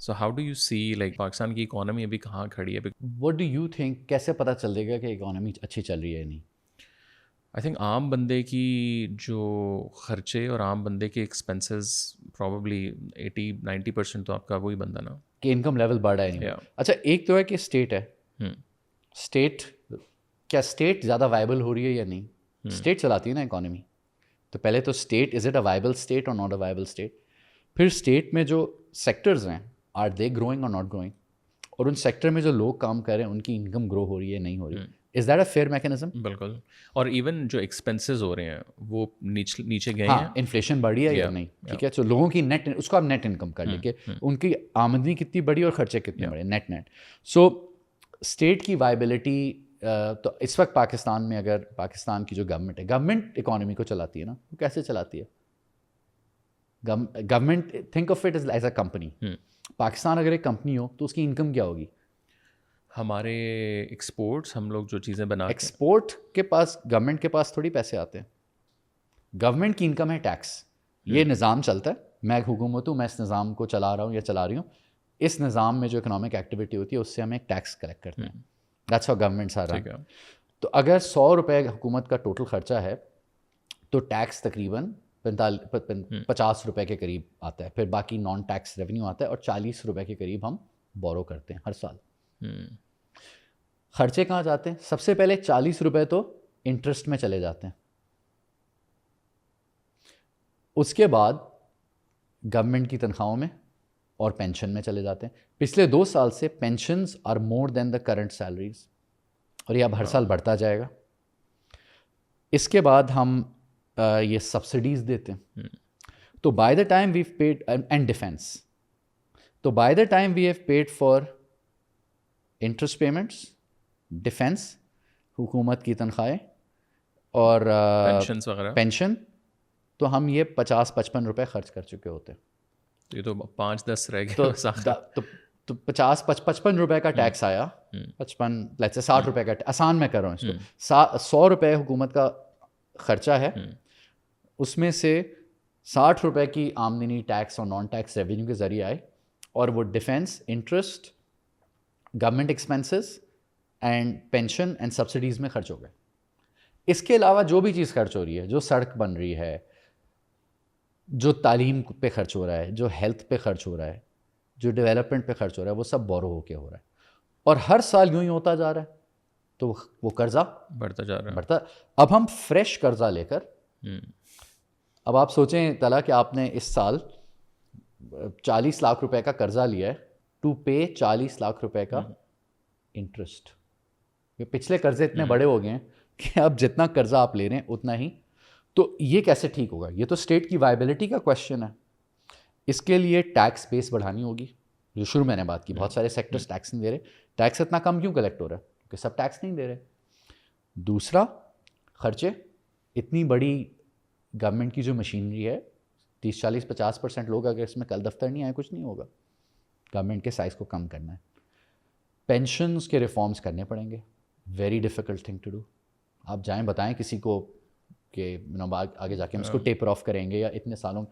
So how do you see like Pakistan کی economy ابھی کہاں کھڑی ہے؟ وٹ ڈو یو تھنک کیسے پتہ چل جائے گا کہ اکانومی اچھی چل رہی ہے یا نہیں؟ آئی تھنک عام بندے کی جو خرچے اور عام بندے کے ایکسپینسز پرابیبلی 80-90% تو آپ کا وہی بندہ نا. کہ انکم لیول بڑھ رہا ہے نہیں. Yeah. اچھا ایک تو ہے کہ اسٹیٹ ہے، اسٹیٹ کیا اسٹیٹ زیادہ وائبل ہو رہی ہے یا نہیں؟ اسٹیٹ چلاتی ہے نا اکانومی. تو پہلے تو state is it a viable state اور ناٹ اے وائبل اسٹیٹ. پھر اسٹیٹ میں جو سیکٹرز ہیں آر دے گروئنگ اور ناٹ گروئنگ، اور ان سیکٹر میں جو لوگ کام کر رہے ہیں ان کی انکم گرو ہو رہی ہے نہیں ہو رہی. Is that a fair mechanism? بالکل. اور ایون جو ایکسپینسز ہو رہے ہیں وہ نیچے گئے ہاں ہیں. انفلیشن بڑھی ہے یا نہیں؟ ٹھیک ہے. تو لوگوں کی نیٹ، اس کو آپ نیٹ انکم کر لیں کہ ان کی آمدنی کتنی بڑی اور خرچے کتنے بڑے، نیٹ. سو اسٹیٹ کی وائبلٹی، تو اس وقت پاکستان میں اگر پاکستان کی جو گورنمنٹ ہے، گورنمنٹ اکانومی کو چلاتی ہے نا، وہ کیسے چلاتی ہے؟ Government think of it as a company. Pakistan اگر ایک کمپنی ہو تو اس کی انکم کیا ہوگی؟ ہمارے ایکسپورٹس، ہم لوگ جو چیزیں بنا کے، ایکسپورٹ کے پاس گورنمنٹ کے پاس تھوڑی پیسے آتے ہیں. گورنمنٹ کی انکم ہے ٹیکس. یہ نظام چلتا ہے، میں ایک حکومت ہوں، میں اس نظام کو چلا رہا ہوں یا چلا رہی ہوں. اس نظام میں جو اکنامک ایکٹیویٹی ہوتی ہے اس سے ہم ایک ٹیکس کلیکٹ کرتے ہیں. That's how governments are run. تو اگر 100 روپے حکومت کا ٹوٹل خرچہ ہے تو ٹیکس تقریباً 50 روپے کے قریب آتا ہے. پھر باقی نان ٹیکس ریونیو آتا ہے اور 40 روپے کے قریب ہم بورو کرتے ہیں ہر سال. خرچے کہاں جاتے ہیں؟ سب سے پہلے 40 روپے تو انٹرسٹ میں چلے جاتے ہیں. اس کے بعد گورنمنٹ کی تنخواہوں میں اور پینشن میں چلے جاتے ہیں. پچھلے 2 سال سے pensions are more than the current salaries, اور یہ اب ہر سال بڑھتا جائے گا. اس کے بعد ہم یہ سبسڈیز دیتے ہیں. تو by the time we've paid and defence, تو by the time we have paid for interest payments, defence, حکومت کی تنخواہیں اور پینشنز وغیرہ، پینشن، تو ہم یہ 50-55 روپے خرچ کر چکے ہوتے ہیں. یہ تو 5-10 رہ گئے. تو 50-55 روپے کا ٹیکس آیا، 60 روپے کا، آسان میں کر رہا ہوں اس کو. 100 روپے حکومت کا خرچہ ہے، اس میں سے 60 روپے کی آمدنی ٹیکس اور نان ٹیکس ریونیو کے ذریعے آئے، اور وہ defence, interest, government expenses and pension and subsidies میں خرچ ہو گئے. اس کے علاوہ جو بھی چیز خرچ ہو رہی ہے، جو سڑک بن رہی ہے، جو تعلیم پہ خرچ ہو رہا ہے، جو ہیلتھ پہ خرچ ہو رہا ہے، جو ڈیولپمنٹ پہ خرچ ہو رہا ہے، وہ سب بورو ہو کے ہو رہا ہے. اور ہر سال یوں ہی ہوتا جا رہا ہے. تو وہ قرضہ بڑھتا جا رہا ہے. بڑھتا. اب ہم فریش قرضہ لے کر، اب آپ سوچیں تلا کہ آپ نے اس سال 40 لاکھ روپے کا قرضہ لیا ہے ٹو پے 40 لاکھ روپے کا انٹرسٹ. پچھلے قرضے اتنے بڑے ہو گئے ہیں کہ اب جتنا قرضہ آپ لے رہے ہیں اتنا ہی. تو یہ کیسے ٹھیک ہوگا؟ یہ تو اسٹیٹ کی وائبلٹی کا کوشچن ہے. اس کے لیے ٹیکس بیس بڑھانی ہوگی، جو شروع میں نے بات کی. بہت سارے سیکٹرز ٹیکس نہیں دے رہے. ٹیکس اتنا کم کیوں کلیکٹ ہو رہا ہے؟ کیونکہ سب ٹیکس نہیں دے رہے. دوسرا، خرچے. اتنی بڑی گورنمنٹ کی جو مشینری ہے، 30-40-50% لوگ اگر اس میں کل دفتر نہیں آئے کچھ نہیں ہوگا. گورنمنٹ کے سائز کو کم کرنا ہے. پینشنز کے ریفارمز کرنے پڑیں گے. Very difficult thing to do. آپ جائیں بتائیں کسی کو کہ آگے جا کے ہم اس کو ٹیپر آف کریں گے یا اتنے سالوں،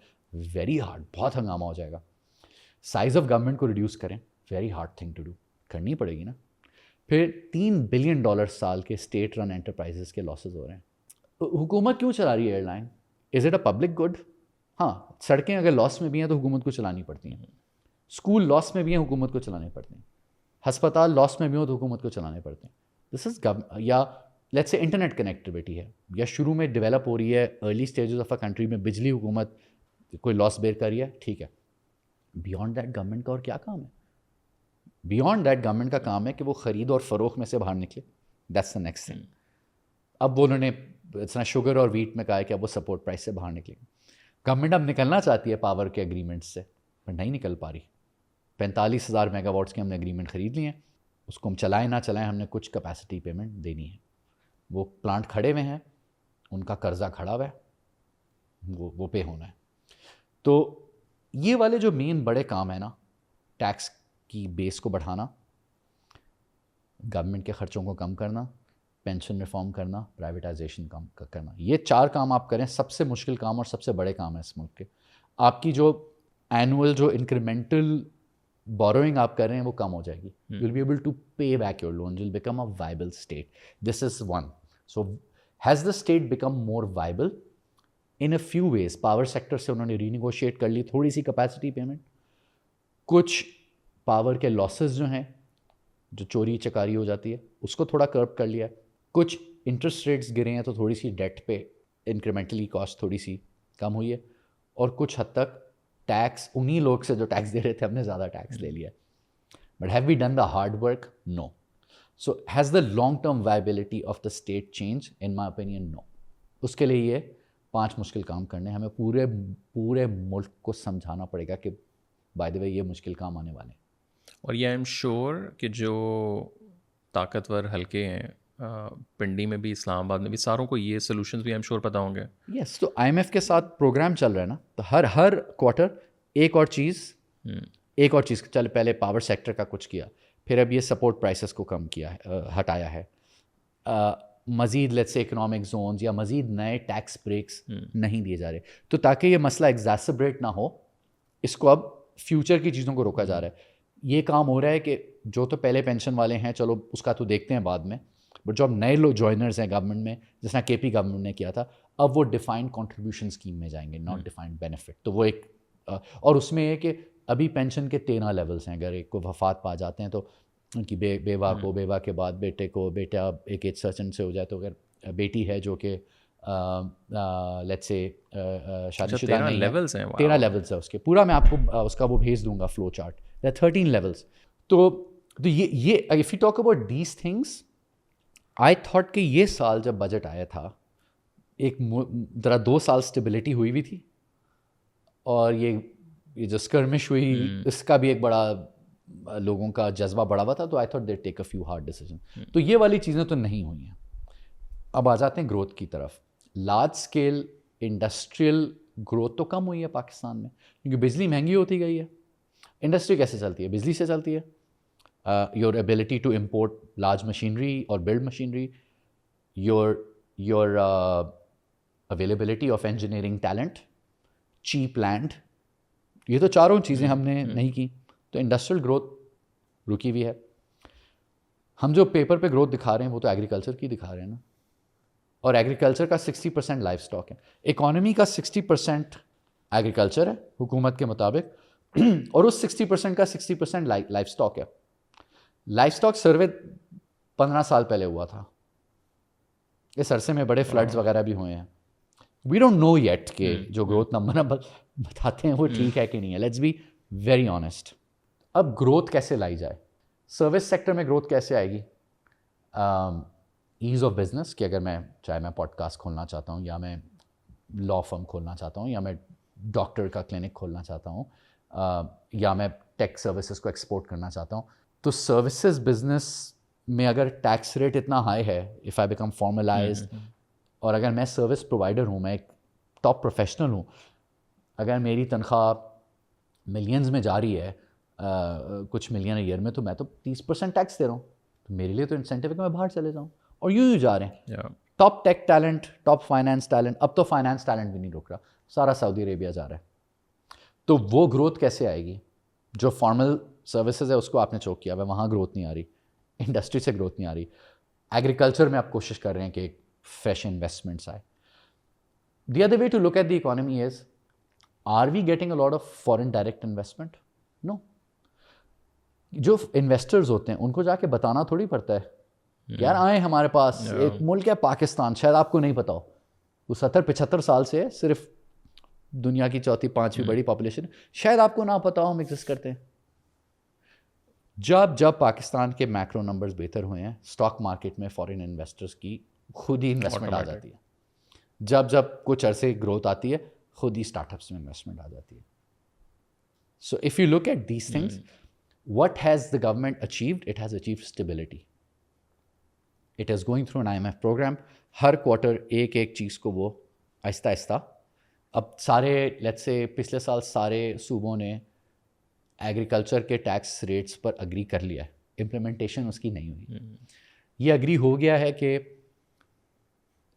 ویری ہارڈ، بہت ہنگامہ ہو جائے گا. سائز آف گورنمنٹ کو ریڈیوس کریں، very hard thing to do, کرنی پڑے گی نا. پھر $3 بلین سال کے اسٹیٹ رن انٹرپرائزز کے لاسز ہو رہے ہیں. حکومت کیوں چلا رہی ہے airline? Is it a public good? ہاں، سڑکیں اگر لاس میں بھی ہیں تو حکومت کو چلانی پڑتی ہیں. اسکول لاس میں بھی ہیں، حکومت کو چلانے پڑتے ہیں. ہسپتال لاس میں بھی ہوں تو حکومت کو چلانے پڑتے ہیں. دس از یا لیٹس سے انٹرنیٹ کنیکٹیوٹی ہے، یا شروع میں ڈیولپ ہو رہی ہے early stages of a country میں، بجلی حکومت کوئی لاس بیئر کر رہی ہے، ٹھیک ہے. بیانڈ دیٹ گورنمنٹ کا اور کیا کام ہے؟ بیانڈ دیٹ گورنمنٹ کا کام ہے کہ وہ خرید اور فروخت میں سے باہر نکلے. That's the next thing. اب انہوں نے شوگر اور ویٹ میں کہا ہے کہ اب وہ سپورٹ پرائس سے باہر نکلے. گورنمنٹ اب نکلنا چاہتی ہے پاور کے اگریمنٹ سے، پر نہیں نکل پا رہی. 45,000 میگا واٹس کے ہم نے اگریمنٹ خرید لیے ہیں. اس کو ہم چلائیں نہ چلائیں، ہم نے کچھ کیپیسٹی پیمنٹ دینی ہے. وہ پلانٹ کھڑے ہوئے ہیں، ان کا قرضہ کھڑا ہوا ہے، وہ پے ہونا ہے. تو یہ والے جو مین بڑے کام ہیں نا، ٹیکس کی بیس کو بڑھانا، گورنمنٹ کے خرچوں کو کم کرنا، پینشن ریفارم کرنا، پرائیویٹائزیشن کام کرنا، یہ 4 کام آپ کریں. سب سے مشکل کام اور سب سے بڑے کام ہیں اس ملک کے. آپ کی جو اینول جو انکریمنٹل بوروئنگ آپ کر رہے ہیں وہ کم ہو جائے گی. You will be able to pay back your loan, you will become a viable state. This is one. So has the state become more viable? In a few ways. Power sector سے انہوں نے renegotiate کر لی تھوڑی سی capacity payment. کچھ power کے losses جو ہیں, جو چوری چکاری ہو جاتی ہے, اس کو تھوڑا کرب کر لیا. کچھ انٹرسٹ ریٹس گرے ہیں تو تھوڑی سی ڈیٹ پہ انکریمنٹلی کاسٹ تھوڑی سی کم ہوئی ہے. اور کچھ حد تک ٹیکس, انہی لوگ سے جو ٹیکس دے رہے تھے ہم نے زیادہ ٹیکس لے لیا. But have we done the hard work? No. So has the long term viability of the state change? In my opinion no. اس کے لیے یہ 5 مشکل کام کرنے, ہمیں پورے ملک کو سمجھانا پڑے گا کہ بائی دا وے یہ مشکل کام آنے والے ہیں. اور یہ آئی ایم شیور کہ جو طاقتور حلقے ہیں پنڈی میں بھی, اسلام آباد میں بھی, ساروں کو یہ سلوشنز بھی آئی ایم شیور پتہ ہوں گے. یس. تو آئی ایم ایف کے ساتھ پروگرام چل رہا ہے نا, تو ہر کوارٹر ایک اور چیز چل, پہلے پاور سیکٹر کا کچھ کیا, پھر اب یہ سپورٹ پرائسز کو کم کیا ہے, ہٹایا ہے. مزید لیٹس سے اکنامک زونز یا مزید نئے ٹیکس بریکس نہیں دیے جا رہے, تو تاکہ یہ مسئلہ ایگزاسبریٹ نہ ہو, اس کو اب فیوچر کی چیزوں کو روکا جا رہا ہے. یہ کام ہو رہا ہے کہ جو تو پہلے پینشن والے ہیں, چلو اس کا تو دیکھتے ہیں بعد میں, بٹ جو اب نئے لوگ جوائنرز ہیں گورنمنٹ میں, جس طرح کے پی گورنمنٹ نے کیا تھا, اب وہ ڈیفائنڈ کنٹریبیوشن اسکیم میں جائیں گے, ناٹ ڈیفائنڈ بینیفٹ. تو وہ ایک, اور اس میں یہ کہ ابھی پینشن کے 13 لیولس ہیں. اگر ایک کو وفات پا جاتے ہیں تو ان کی بیوہ کو, بیوہ کے بعد بیٹے کو, بیٹا ایک ایج سرچن سے ہو جائے, تو اگر بیٹی ہے جو کہ لیٹس سے شادی شدہ نہیں ہے, 13 لیولس ہے اس کے. پورا میں آپ کو اس کا وہ بھیج دوں گا فلو چارٹ. دیر 13 لیولس. تو یہ if you talk about these things, I thought کہ یہ سال جب بجٹ آیا تھا, ایک ذرا 2 سال اسٹیبلٹی ہوئی بھی تھی, اور یہ جو اسکرمش ہوئی اس کا بھی ایک بڑا لوگوں کا جذبہ بڑھا ہوا تھا, تو I thought they take a few hard decision. تو یہ والی چیزیں تو نہیں ہوئی ہیں. اب آ جاتے ہیں گروتھ کی طرف. لارج اسکیل انڈسٹریل گروتھ تو کم ہوئی ہے پاکستان میں, کیونکہ بجلی مہنگی ہوتی گئی ہے. انڈسٹری کیسے چلتی ہے؟ بجلی سے چلتی ہے. Your ability to import large machinery اور build machinery, your availability of engineering talent, cheap land, یہ تو چاروں چیزیں ہم نے نہیں کی, تو انڈسٹریل گروتھ رکی ہوئی ہے. ہم جو پیپر پہ گروتھ دکھا رہے ہیں وہ تو ایگریکلچر کی دکھا رہے ہیں نا, اور ایگریکلچر کا 60% لائف اسٹاک ہے. اکانومی کا 60% ایگریکلچر ہے حکومت کے مطابق, اور اس 60% کا 60% لائف اسٹاک ہے. لائف اسٹاک سروے 15 سال پہلے ہوا تھا. اس عرصے میں بڑے فلڈز وغیرہ بھی ہوئے ہیں. وی ڈونٹ نو یٹ کہ جو گروتھ نمبر بتاتے ہیں وہ ٹھیک ہے کہ نہیں ہے. Let's be very honest. اب گروتھ کیسے لائی جائے؟ سروس سیکٹر میں گروتھ کیسے آئے گی؟ ایز آف بزنس, کہ اگر میں چاہے میں پوڈ کاسٹ کھولنا چاہتا ہوں, یا میں لا فرم کھولنا چاہتا ہوں, یا میں ڈاکٹر کا کلینک کھولنا چاہتا ہوں, یا میں ٹیک سروسز کو ایکسپورٹ کرنا چاہتا ہوں, تو سروسز بزنس میں اگر ٹیکس ریٹ اتنا ہائی ہے, اف آئی بیکم فارملائزڈ, اور اگر میں سروس پرووائڈر ہوں, میں ایک ٹاپ پروفیشنل ہوں, اگر میری تنخواہ ملینز میں جا رہی ہے, کچھ ملین ایئر میں, تو میں تو 30% ٹیکس دے رہا ہوں. تو میرے لیے تو انسینٹیو ہے کہ میں باہر چلے جاؤں, اور یوں جا رہے ہیں. ٹاپ ٹیک ٹیلنٹ, ٹاپ فائنانس ٹیلنٹ, اب تو فائنانس ٹیلنٹ بھی نہیں رک رہا, سارا سعودی عربیہ جا رہا ہے. تو وہ گروتھ کیسے آئے گی؟ جو فارمل سروسز ہے اس کو آپ نے چوک کیا ہوا ہے, وہاں گروتھ نہیں آ رہی. انڈسٹری سے گروتھ نہیں آ رہی. ایگریکلچر میں آپ کوشش کر رہے ہیں کہ ایک فریش انویسٹمنٹس آئے. The other way to look at the economy is, are we getting a lot of foreign direct investment? No. جو انویسٹرز ہوتے ہیں ان کو جا کے بتانا تھوڑی پڑتا ہے یار آئیں ہمارے پاس, ایک ملک ہے پاکستان, شاید آپ کو نہیں پتا ہو, وہ 70-75 سال سے ہے, صرف دنیا کی 4-5ویں بڑی پاپولیشن, شاید آپ کو نہ پتا ہو ہم ایگزسٹ کرتے ہیں. جب پاکستان کے میکرو نمبرز بہتر ہوئے ہیں, اسٹاک مارکیٹ میں فارن انویسٹرز کی خود ہی انویسٹمنٹ آ جاتی ہے. جب کچھ عرصے گروتھ آتی ہے, خود ہی اسٹارٹ اپس میں انویسٹمنٹ آ جاتی ہے. So if you look at these things, what has the government achieved? It has achieved stability. It is going through an IMF program. Hare quarter ایک چیز کو وہ آہستہ آہستہ, اب سارے لیٹس سے پچھلے سال سارے صوبوں نے ایگریکلچر کے ٹیکس ریٹس پر اگری کر لیا ہے, امپلیمنٹیشن اس کی نہیں ہوئی. یہ اگری ہو گیا ہے کہ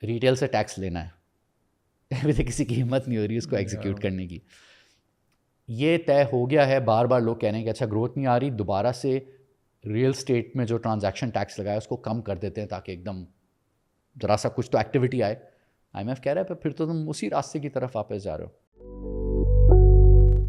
ریٹیل سے ٹیکس لینا ہے, کسی کی ہمت نہیں ہو رہی اس کو ایگزیکیوٹ کرنے کی. یہ طے ہو گیا ہے، بار بار لوگ کہہ رہے ہیں کہ اچھا گروتھ نہیں آ رہی، دوبارہ سے ریئل اسٹیٹ میں جو ٹرانزیکشن ٹیکس لگایا اس کو کم کر دیتے ہیں تاکہ ایک دم ذرا سا کچھ تو ایکٹیویٹی آئے. IMF کہہ رہا ہے پھر تو تم اسی راستے کی طرف واپس جا رہے ہو.